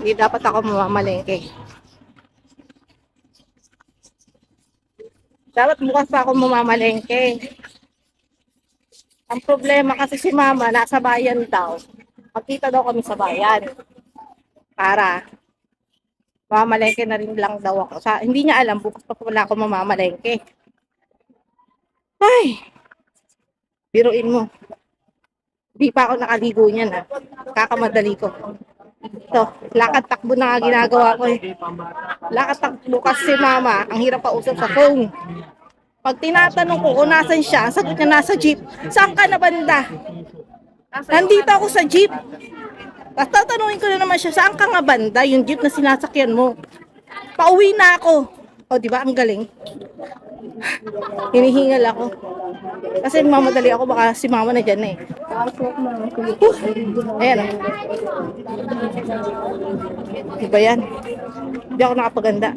Hindi dapat ako mamamalengke. Dapat bukas pa ako mamamalengke. Ang problema kasi si mama, nasa bayan daw. Magkita daw kami sa bayan. Para mamamalengke na rin lang daw ako. Hindi niya alam, bukas pa pala ako mamamalengke. Ay, biruin mo. Di pa ako nakaligo niyan ha. Kakamadali ko. Ito, lakad takbo na nga ginagawa ko eh. Lakad takbo kasi si mama, ang hirap pa usap sa phone. Pag tinatanong ko kung nasan siya, ang sagot niya nasa jeep. Saan ka na banda? Nandito ako sa jeep. Tapos tatanungin ko na naman siya, saan ka nga banda? Yung jeep na sinasakyan mo. Pauwi na ako. O, di ba? Ang galing. Hinihingal ako. Kasi mamadali ako, baka si mama na dyan eh. Ayan. Diba yan? Hindi ako nakapaganda.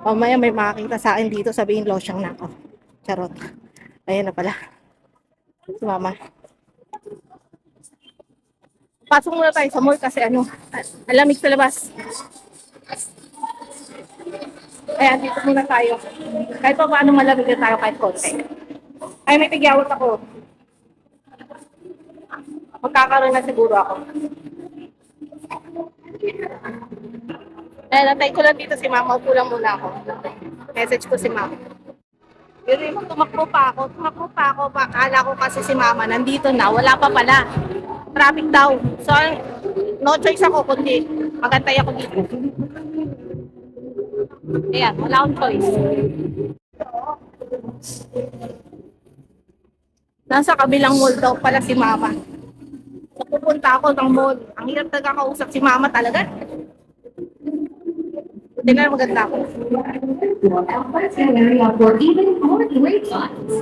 Mamaya may makakita sa akin dito, sabihin losyang na ako. Charot. Ayan na pala. Si mama. Pasok muna tayo sa mall kasi alamig sa labas. Ayan, dito muna tayo. Kahit pa paano malamig na tayo kahit konti. Ay, may tigyawat ako. Magkakaroon na siguro ako. Ayan, natay ko lang dito si mama. Upo lang muna ako. Message ko si mama. Pero yung tumakbo pa ako. Akala ko kasi si mama nandito na. Wala pa pala. Traffic daw. So, no choice ako kundi magantay ako dito. Ayan, wala akong choice. Nasa kabilang mall daw pala si mama. So, pupunta ako ng mall. Ang hirap nagkakausap si mama talaga. Hindi na maganda ako. For even more great finds.